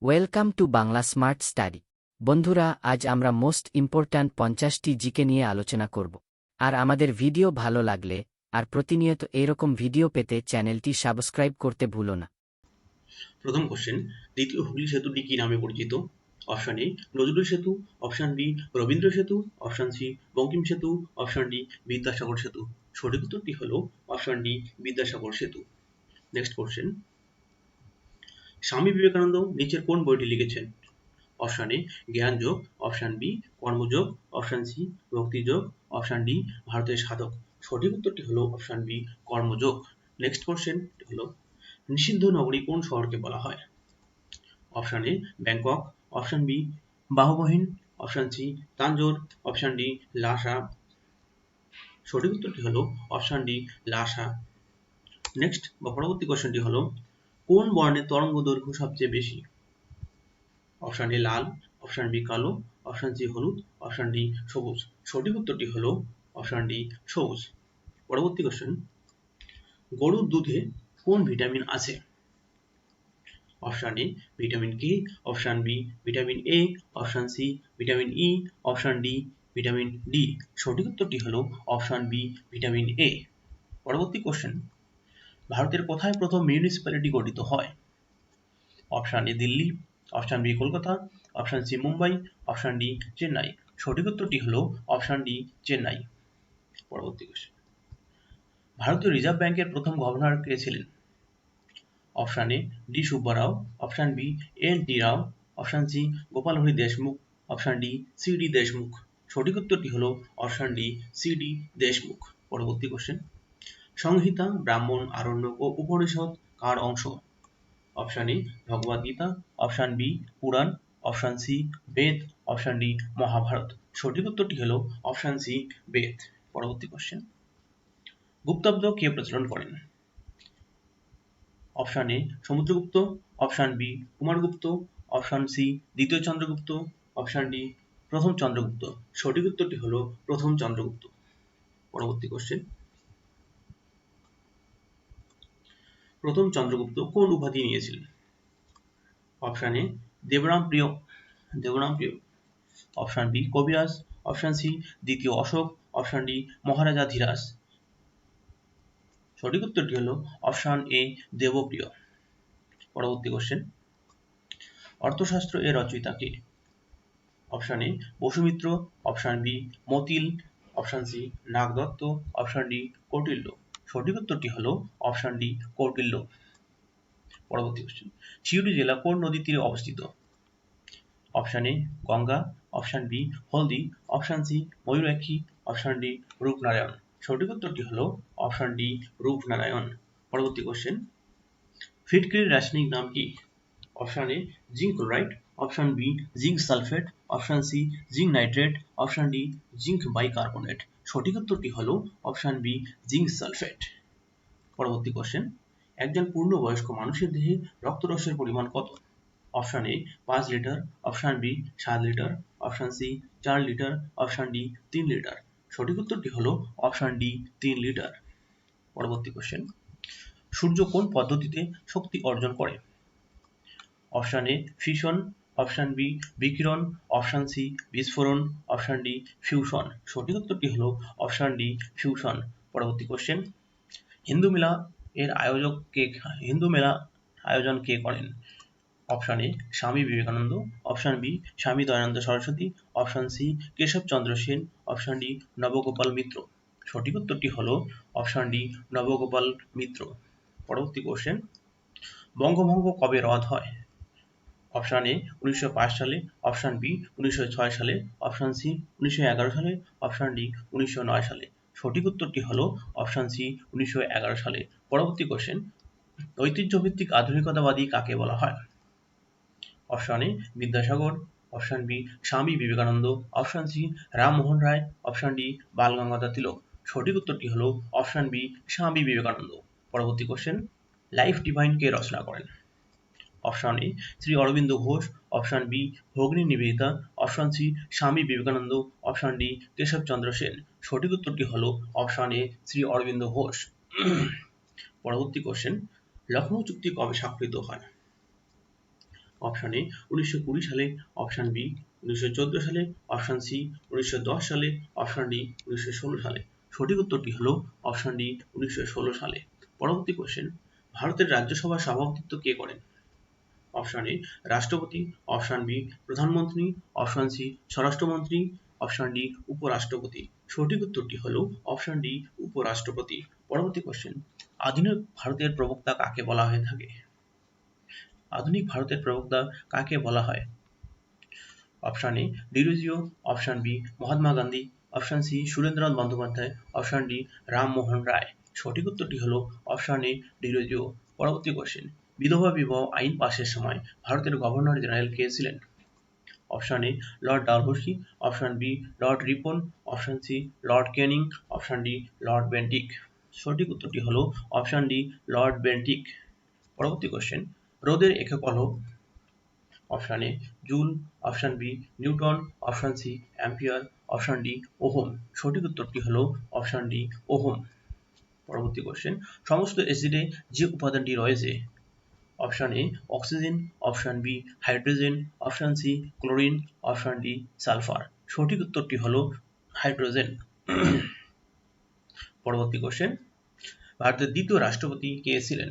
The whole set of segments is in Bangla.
Welcome to Bangla smart study. বন্ধুরা, আজ আমরা মোস্ট ইম্পর্ট্যান্ট 50টি জিকে নিয়ে আলোচনা করব। আর আমাদের ভিডিও ভালো লাগলে আর প্রতিনিয়ত এরকম ভিডিও পেতে চ্যানেলটি সাবস্ক্রাইব করতে ভুলো না। প্রথম কোশ্চেন, দ্বিতীয় হুগলি সেতুটি কি নামে পরিচিত? অপশন এ নজরুল সেতু, অপশন বি রবীন্দ্র সেতু, অপশন সি বঙ্কিম সেতু, অপশন ডি বিদ্যাসাগর সেতু। সঠিক উত্তরটি হলো অপশন ডি বিদ্যাসাগর সেতু। নেক্সট কোশ্চেন, স্বামী বিবেকানন্দ নিচের কোন বইটি লিখেছেন? Option A Jnanayoga, option B Karmayoga, option C Bhaktiyoga, option D ভারতের সাধক। সঠিক উত্তরটি হলো option B Karmayoga. Next question হলো, নিষিদ্ধ নগরী কোন শহরকে বলা হয়? Option A Bangkok, option B বাহবহিন, option C Tanjore, option D Lhasa. সঠিক উত্তরটি হলো অপশন ডি লাসা। নেক্সট বা পরবর্তী কোশ্চেনটি হলো, কোন বর্ণের তরঙ্গ দৈর্ঘ্য সবচেয়ে বেশি? অপশন এ লাল, অপশন বি কালো, অপশন সি হলুদ, অপশন ডি সবুজ। সঠিক উত্তরটি হলো অপশন ডি সবুজ। পরবর্তী কোশ্চেন, গরুর দুধে কোন ভিটামিন আছে? Option A vitamin K, option B vitamin A, option C vitamin E, option D vitamin D. সঠিক উত্তরটি হলো অপশন বি ভিটামিন এ। পরবর্তী কোশ্চেন, ভারতের কোথায় প্রথম মিউনিসিপ্যালিটি গঠিত হয়? Option A Delhi, option B Kolkata, option C Mumbai, option D Chennai. সঠিক উত্তরটি হলো অপশন ডি চেন্নাই। পরবর্তী কোশ্চেন, ভারতীয় রিজার্ভ ব্যাংকের প্রথম গভর্নর কে ছিলেন? Option A D Subbarao, option B N T Rao, option C Gopal Hari Deshmukh, option D C D Deshmukh. সঠিক উত্তরটি হলো option D C D Deshmukh. পরবর্তী কোশ্চেন, সংহিতা, ব্রাহ্মণ, আরণ্যক ও উপনিষদ কার অংশ? Option A Bhagavad Gita, option B Purana, option C Veda, option D Mahabharata. সঠিক উত্তরটি হলো অপশন সি বেদ। পরবর্তী কোশ্চেন, গুপ্তাব্দ কে প্রচলন করেন? Option A Samudragupta, option B Kumaragupta, option C দ্বিতীয় চন্দ্রগুপ্ত, অপশন ডি প্রথম চন্দ্রগুপ্ত। সঠিক উত্তরটি হলো প্রথম চন্দ্রগুপ্ত। পরবর্তী কোশ্চেন, প্রথম চন্দ্রগুপ্ত কোন উপাধি নিয়েছিলেন? অপশন এ দেবরাম প্রিয়, দেবরাম প্রিয়, অপশন বি কবিরাজ, অপশন সি দ্বিতীয় অশোক, অপশন ডি মহারাজা ধীরাজ। সঠিক উত্তরটি হলো অপশন এ দেবপ্রিয়। পরবর্তী কোশ্চেন, অর্থশাস্ত্র এর রচয়িতা কে? Option A Vasumitra, option B মতিল, option C Nagadatta, option D Kautilya. সঠিক উত্তরটি হলো অপশন ডি কৌটিল্য। পরবর্তী কোশ্চেন, সিউড়ি জেলা কোন নদীর তীরে অবস্থিত? Option A Ganga, option B Haldi, option C Mayurakshi, option D Rupnarayan. সঠিক উত্তরটি হলো অপশন ডি রূপনারায়ণ। পরবর্তী কোশ্চেন, ফিটকিরির রাসায়নিক নাম কি? Option A zinc chloride, option B zinc sulphate, option C zinc nitrate, option D zinc bicarbonate. সঠিক উত্তরটি হলো অপশন বি জিঙ্ক সালফেট। পরবর্তী কোশ্চেন, একজন পূর্ণবয়স্ক মানুষের দেহে রক্তরসের পরিমাণ কত? Option A 5 litre, option B 7 litre, option C 4 litre, option D 3 litre. সঠিক উত্তরটি হলো অপশন ডি 3 লিটার। পরবর্তী কোশ্চেন, সূর্য কোন পদ্ধতিতে শক্তি অর্জন করে? Option A fission, option B বিকিরণ, অপশন সি বিস্ফোরণ, অপশন ডি ফিউশন। সঠিক উত্তরটি হলো অপশন ডি ফিউশন। পরবর্তী কোশ্চেন, হিন্দু মেলা এর আয়োজক কে, হিন্দু মেলা আয়োজন কে করেন? অপশন এ স্বামী Vivekananda, option B Swami Dayananda Saraswati, option C Keshabchandra Sen, option D Nabagopal Mitra. সঠিক উত্তরটি হলো অপশন ডি নবগোপাল মিত্র। পরবর্তী কোশ্চেন, বঙ্গভঙ্গ কবে রদ হয়? অপশন এ 1905 সালে, অপশন বি 1906 সালে, অপশন সি 1911 সালে, অপশন ডি 1909 সালে। সঠিক উত্তরটি হলো অপশন সি 1911 সালে। পরবর্তী কোশ্চেন, ঐতিহ্যভিত্তিক আধুনিকতাবাদী কাকে বলা হয়? Option A Vidyasagar, option B Swami Vivekananda, option C Rammohan Roy, option D Bal Gangadhar Tilak. সঠিক উত্তরটি হলো অপশন বি স্বামী বিবেকানন্দ। পরবর্তী কোশ্চেন, লাইফ ডিভাইন কে রচনা করেন? Option A Shri Aurobindo Ghosh, option B ভগ্নী Nivedita, option C Swami Vivekananda, option D Keshabchandra Sen. সঠিক উত্তরটি হলো অপশন এ শ্রী অরবিন্দ ঘোষ। পরবর্তী কোশ্চেন, লখনৌ চুক্তি কবে স্বাক্ষরিত হয়? অপশন এ 1920 সালে, অপশন বি 1914 সালে, অপশন সি 1910 সালে, অপশন ডি 1916 সালে। সঠিক উত্তরটি হলো অপশন ডি 1916 সালে। পরবর্তী কোশ্চেন, ভারতের রাজ্যসভার সভাপতিত্ব কে করেন? অপশন এ রাষ্ট্রপতি, অপশন বি প্রধানমন্ত্রী, অপশন সি স্বরাষ্ট্রমন্ত্রী, অপশন ডি উপরাষ্ট্রপতি। সঠিক উত্তরটি হলো অপশন ডি উপরাষ্ট্রপতি। পরবর্তী কোশ্চেন, আধুনিক ভারতের প্রবক্তা কাকে বলা হয়ে থাকে? আধুনিক ভারতের প্রবক্তা কাকে বলা হয়? Option A Derozio, option B Mahatma Gandhi, option C Surendranath Bandyopadhyay, option D Rammohan Roy. সঠিক উত্তরটি হলো অপশন এ ডিরোজিও। পরবর্তী কোশ্চেন, বিধবা বিবাহ আইন পাশের সময় ভারতের গভর্নর জেনারেল কে ছিলেন? Option A Lord Dalhousie, option B Lord Ripon, option C Lord Canning, option D Lord Bentinck. সঠিক উত্তরটি হলো অপশন ডি লর্ড বেন্টিক। পরবর্তী কোশ্চেন, রোদের একক হলো? Option A joule, option B newton, option C ampere, option D ohm. সঠিক উত্তরটি হলো অপশন ডি ওহম। পরবর্তী কোশ্চেন, সমস্ত অ্যাসিডে যে উপাদানটি রয়েছে? Option A oxygen, option B hydrogen, option C chlorine, option D sulphur. সঠিক উত্তরটি হলো হাইড্রোজেন। পরবর্তী কোশ্চেন, ভারতের দ্বিতীয় রাষ্ট্রপতি কে ছিলেন?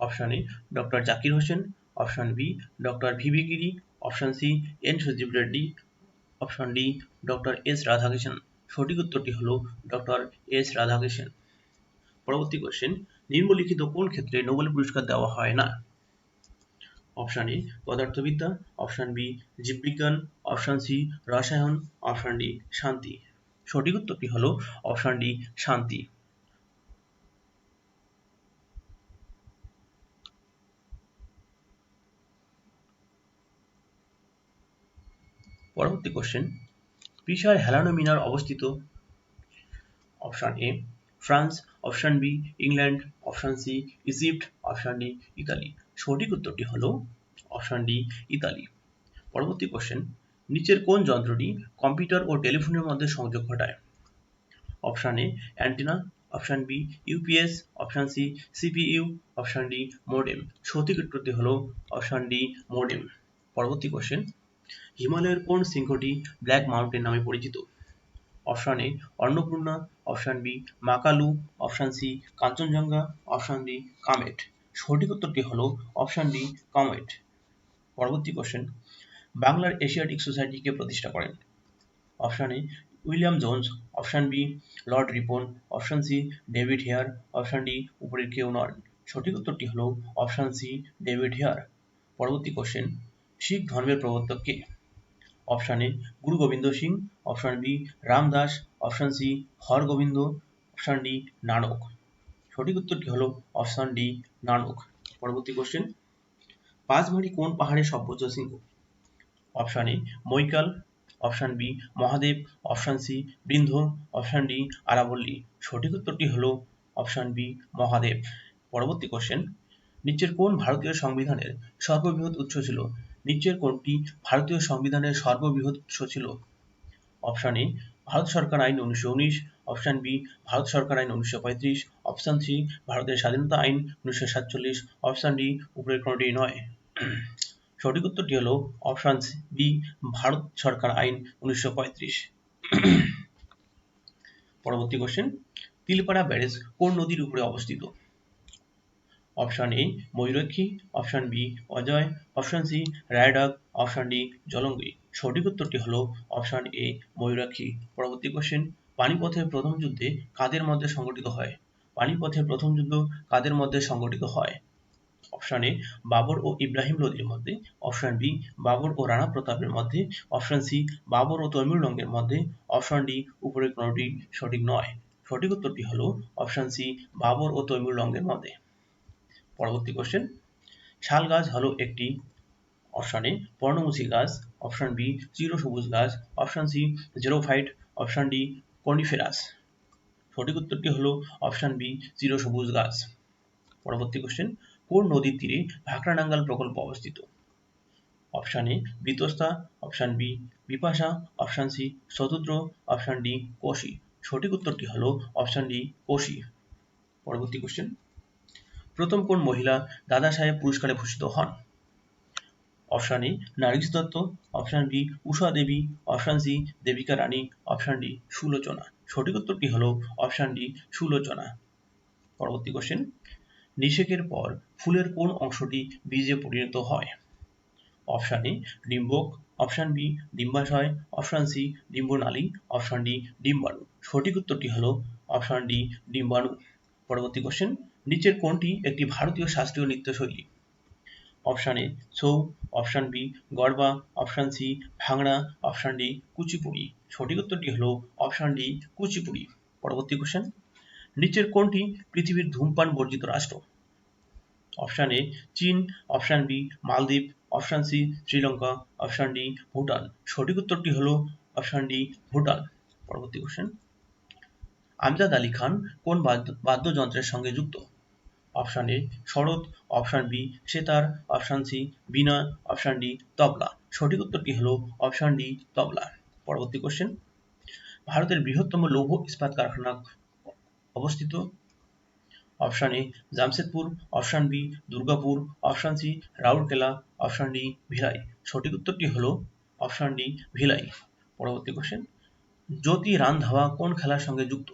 Option A doctor Zakir Hussain, option B doctor V V Giri, option C N Sanjiva Reddy, option D doctor S Radhakrishnan. সঠিক উত্তরটি হলো ডক্টর এস রাধাকৃষ্ণন। পরবর্তী কোশ্চেন, নিম্নলিখিত কোন ক্ষেত্রে নোবেল পুরস্কার দেওয়া হয় না? অপশন এ পদার্থবিদ্যা, অপশন বি জীববিজ্ঞান, অপশন সি রসায়ন, অপশন ডি শান্তি। সঠিক উত্তরটি হলো অপশন ডি শান্তি। পরবর্তী কোশ্চেন, পিসার হেলানো মিনার অবস্থিত? Option A France, option B England, option C Egypt, option D Italy. সঠিক উত্তরটি হলো অপশন ডি ইতালি। পরবর্তী কোশ্চেন, নিচের কোন যন্ত্রটি কম্পিউটার ও টেলিফোনের মধ্যে সংযোগ ঘটায়? Option A antenna, option B UPS, option C CPU, option D modem. সঠিক উত্তরটি হলো অপশন ডি মোডেম। পরবর্তী কোশ্চেন, হিমালয়ের কোন শৃঙ্গটি ব্ল্যাক মাউন্টেন নামে পরিচিত? Option A Annapurna, option B Makalu, option C Kanchenjunga, option D Kamet. সঠিক উত্তরটি হলো অপশন ডি কামেট। পরবর্তী কোশ্চেন, বাংলার এশিয়াটিক সোসাইটি কে প্রতিষ্ঠা করেন? Option A William Jones, option B Lord Ripon, option C David Hare, option D উপরের কেউ নন। সঠিক উত্তরটি হলো অপশন সি ডেভিড হেয়ার। পরবর্তী কোশ্চেন, শিখ ধর্মের প্রবর্তক কে? Option A Guru Gobind Singh, option B Ramdas, option C Hargobind, option D Nanak. সঠিক উত্তরটি হলো অপশন ডি নানক। পরবর্তী কোশ্চেন, পাঁচমারি কোন পাহাড়ের সর্বোচ্চ শৃঙ্গ? Option A Maikal, option B Mahadev, option C বৃন্দ, অপশন ডি আরাবল্লী। সঠিক উত্তরটি হলো অপশন বি মহাদেব। পরবর্তী কোশ্চেন, নিচের কোন ভারতীয় সংবিধানের সর্ববৃহৎ উৎস ছিল? নিচের কোনটি ভারতীয় সংবিধানের সর্ববৃহৎ উৎস ছিল? অপশন এ ভারত সরকার আইন 1919, অপশন বি ভারত সরকার আইন 1935, অপশন সি ভারতের স্বাধীনতা আইন 1947, অপশন ডি উপরের কোনটি নয়। সঠিক উত্তরটি হলো অপশন বি ভারত সরকার আইন 1935। পরবর্তী কোশ্চেন, তিলপাড়া ব্যারেজ কোন নদীর উপরে অবস্থিত? Option A Mayurakshi, option B Ajay, option C Raidak, option D Jalangi. সঠিক উত্তরটি হলো অপশন এ ময়ূরাক্ষী। পরবর্তী কোশ্চেন, পানিপথের প্রথম যুদ্ধে কাদের মধ্যে সংঘটিত হয়? পানিপথের প্রথম যুদ্ধ কাদের মধ্যে সংঘটিত হয়? অপশন এ বাবর ও ইব্রাহিম লোদির মধ্যে, অপশন বি বাবর ও রাণা প্রতাপের মধ্যে, অপশন সি বাবর ও তৈমুর লঙ্গের মধ্যে, অপশন ডি উপরের কোনটি সঠিক নয়। সঠিক উত্তরটি হলো অপশন সি বাবর ও তৈমুর লঙ্গের মধ্যে। পরবর্তী কোশ্চেন, শাল গাছ হলো একটি? অপশন এ পর্ণমোচী গাছ, অপশন বি চিরসবুজ গাছ, option C xerophyte, option D coniferous. সঠিক উত্তরটি হলো অপশন বি চিরসবুজ গাছ। পরবর্তী কোশ্চেন, কোন নদীর তীরে ভাকরানাঙ্গাল প্রকল্প অবস্থিত? Option A Vitasta, option B Bipasha, option C Shatadru, option D Kosi. সঠিক উত্তরটি হলো অপশন ডি কোশি। পরবর্তী কোশ্চেন, প্রথম কোন মহিলা দাদা সাহেব পুরস্কারে ভূষিত হন? Option A Nargis Dutt, option B Usha Devi, option C Devika Rani, option D Sulochana. সঠিক উত্তরটি হলো অপশন ডি সুলোচনা। পরবর্তী কোশ্চেন, নিষেকের পর ফুলের কোন অংশটি বীজে পরিণত হয়? অপশন এ ডিম্বক, অপশন বি ডিম্বাশয়, অপশন সি ডিম্বনালী, অপশন ডি ডিম্বাণু। সঠিক উত্তরটি হলো অপশন ডি ডিম্বাণু। পরবর্তী কোশ্চেন, নিচের কোনটি একটি ভারতীয় শাস্ত্রীয় নৃত্যশৈলী? Option A Chhau, option B Garba, option C ভাংড়া, অপশন ডি কুচিপুড়ি। সঠিক উত্তরটি হলো অপশন ডি কুচিপুড়ি। পরবর্তী কোশ্চেন, নিচের কোনটি পৃথিবীর ধূমপান বর্জিত রাষ্ট্র? অপশন এ চীন, অপশন বি মালদ্বীপ, option C Sri Lanka, option D Bhutan. সঠিক উত্তরটি হলো অপশন ডি ভুটান। পরবর্তী কোশ্চেন, আমজাদ আলী খান কোন বাদ্যযন্ত্রের সঙ্গে যুক্ত? Option A Sarod, option B sitar, option C veena, option D tabla. সঠিক উত্তরটি হলো অপশন ডি তবলা। পরবর্তী কোশ্চেন, ভারতের বৃহত্তম লৌহ ইস্পাত কারখানা অবস্থিত? Option A Jamshedpur, option B Durgapur, option C Rourkela, option D Bhilai. সঠিক উত্তরটি হলো অপশন ডি ভিলাই। পরবর্তী কোশ্চেন, জ্যোতি রানধাওয়া কোন খেলার সঙ্গে যুক্ত?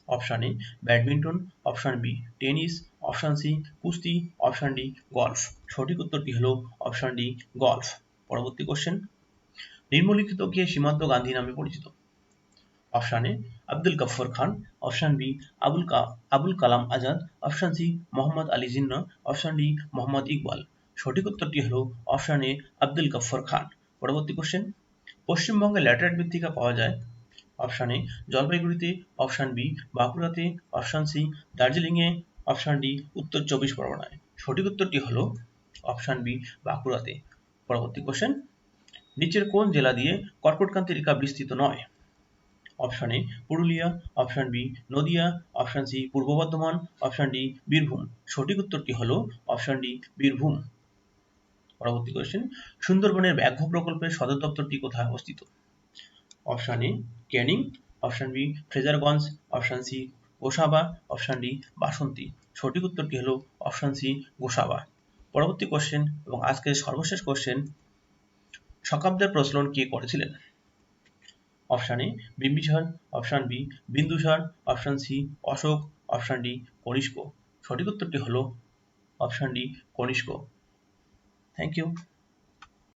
Option A badminton, option B tennis, option C কুস্তি, অপশন ডি গলফ। সঠিক উত্তরটি হলো অপশন ডি গলফ। পরবর্তী কোশ্চেন, নিম্নলিখিত কে সীমান্ত গান্ধী নামে পরিচিত? Option A Abdul Ghaffar Khan, option B Abul Kalam Azad, option C Mohammad Ali Jinnah, option D Mohammad Iqbal. সঠিক উত্তরটি হলো অপশন এ আব্দুল গফর খান। পরবর্তী কোশ্চেন, পশ্চিমবঙ্গে ল্যাটেরাইট মৃত্তিকা পাওয়া যায়? অপশন এ জলপাইগুড়িতে, অপশন বি বাঁকুড়াতে, অপশন সি দার্জিলিংয়ে, অপশন ডি উত্তর 24 পরগনায়। সঠিক উত্তরটি হলো অপশন বি বাঁকুড়াতে। পরবর্তী কোশ্চেন, নিচের কোন জেলা দিয়ে কর্কটক্রান্তি রেখা বিস্তৃত নয়? Option A Purulia, option B Nadia, option C Purba Bardhaman, option D Birbhum. সঠিক উত্তরটি হলো অপশন ডি বীরভূম। পরবর্তী কোশ্চেন, সুন্দরবনের ব্যাঘ্র প্রকল্পের সদর দপ্তরটি কোথায় অবস্থিত? Option A Canning, option B Frasergunj, option C Gosaba, option D Basanti. সঠিক উত্তরটি হলো অপশন সি গোসাবা। পরবর্তী কোশ্চেন এবং আজকের সর্বশেষ কোশ্চেন, শকাব্দের প্রচলন কে করেছিলেন? Option A Bimbisara, option B Bindusara, option C Ashoka, option D Kanishka. সঠিক উত্তরটি হলো option D Kanishka. Thank you.